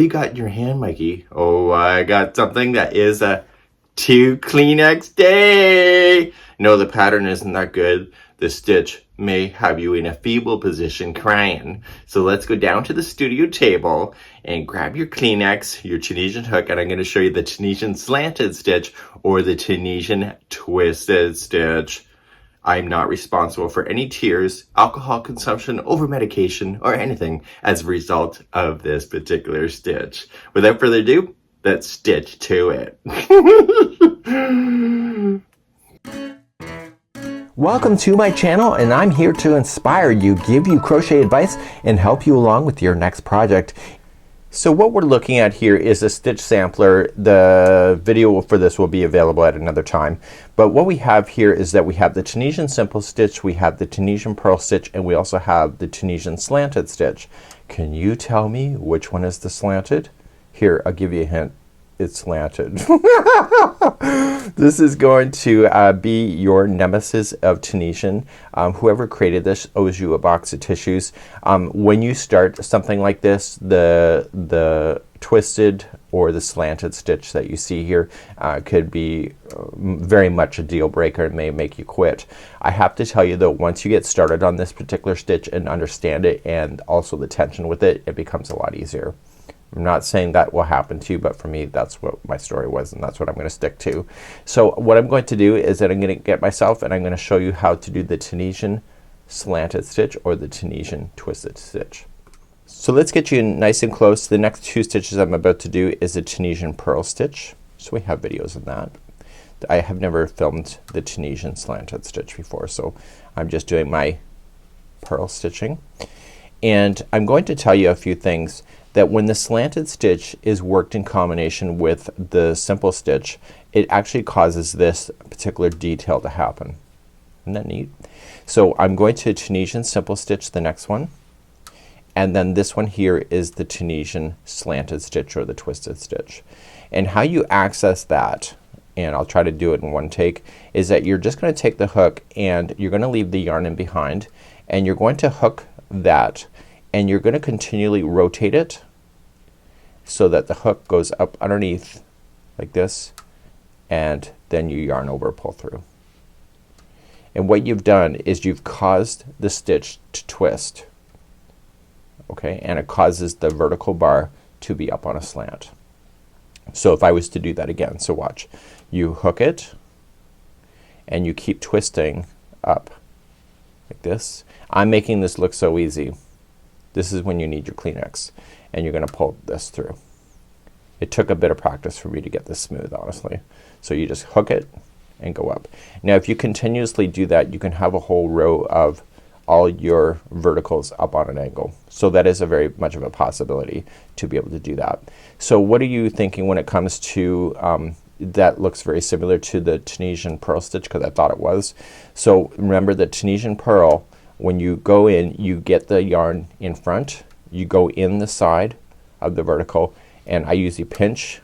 you got in your hand, Mikey? Oh, I got something that is a 2 Kleenex day. No, the pattern isn't that good. The stitch may have you in a feeble position crying. So let's go down to the studio table and grab your Kleenex, your Tunisian hook, and I'm going to show you the Tunisian Slanted Stitch or the Tunisian Twisted Stitch. I'm not responsible for any tears, alcohol consumption, over-medication, or anything as a result of this particular stitch. Without further ado, let's stitch to it. Welcome to my channel, and I'm here to inspire you, give you crochet advice, and help you along with your next project. So what we're looking at here is a stitch sampler. The video for this will be available at another time. But what we have here is that we have the Tunisian simple stitch, we have the Tunisian purl stitch, and we also have the Tunisian slanted stitch. Can you tell me which one is the slanted? Here, I'll give you a hint. It's slanted. This is going to be your nemesis of Tunisian. Whoever created this owes you a box of tissues. When you start something like this, the twisted or the slanted stitch that you see here could be very much a deal breaker and may make you quit. I have to tell you though, once you get started on this particular stitch and understand it and also the tension with it, it becomes a lot easier. I'm not saying that will happen to you, but for me that's what my story was, and that's what I'm going to stick to. So what I'm going to do is that I'm going to get myself and I'm going to show you how to do the Tunisian slanted stitch or the Tunisian twisted stitch. So let's get you nice and close. The next 2 stitches I'm about to do is a Tunisian purl stitch. So we have videos of that. I have never filmed the Tunisian slanted stitch before, so I'm just doing my purl stitching. And I'm going to tell you a few things that when the slanted stitch is worked in combination with the simple stitch, it actually causes this particular detail to happen. Isn't that neat? So I'm going to Tunisian simple stitch the next one, and then this one here is the Tunisian slanted stitch or the twisted stitch. And how you access that, and I'll try to do it in one take, is that you're just gonna take the hook and you're gonna leave the yarn in behind, and you're going to hook that, and you're gonna continually rotate it so that the hook goes up underneath like this, and then you yarn over, pull through. And what you've done is you've caused the stitch to twist, okay, and it causes the vertical bar to be up on a slant. So if I was to do that again, so watch, you hook it and you keep twisting up like this. I'm making this look so easy. This is when you need your Kleenex, and you're gonna pull this through. It took a bit of practice for me to get this smooth, honestly. So you just hook it and go up. Now if you continuously do that, you can have a whole row of all your verticals up on an angle. So that is a very much of a possibility to be able to do that. So what are you thinking when it comes to that looks very similar to the Tunisian purl stitch, because I thought it was. So remember the Tunisian purl, when you go in, you get the yarn in front, you go in the side of the vertical, and I usually pinch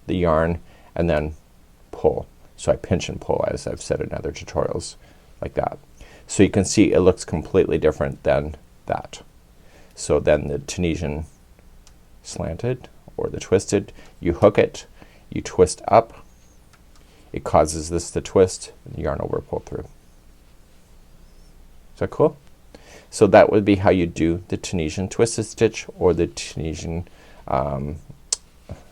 the yarn and then pull. So I pinch and pull, as I've said in other tutorials, like that. So you can see it looks completely different than that. So then the Tunisian slanted or the twisted, you hook it, you twist up, it causes this to twist, and the yarn over, pull through. Is that cool? So that would be how you do the Tunisian twisted stitch or the Tunisian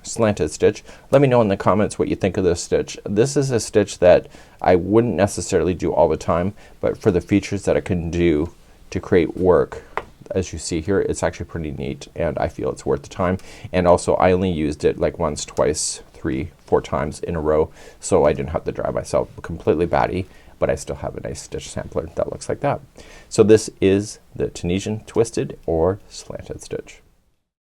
slanted stitch. Let me know in the comments what you think of this stitch. This is a stitch that I wouldn't necessarily do all the time, but for the features that I can do to create work, as you see here, it's actually pretty neat, and I feel it's worth the time. And also I only used it like once, twice, 3, 4 times in a row, so I didn't have to drive myself completely batty, but I still have a nice stitch sampler that looks like that. So this is the Tunisian twisted or slanted stitch.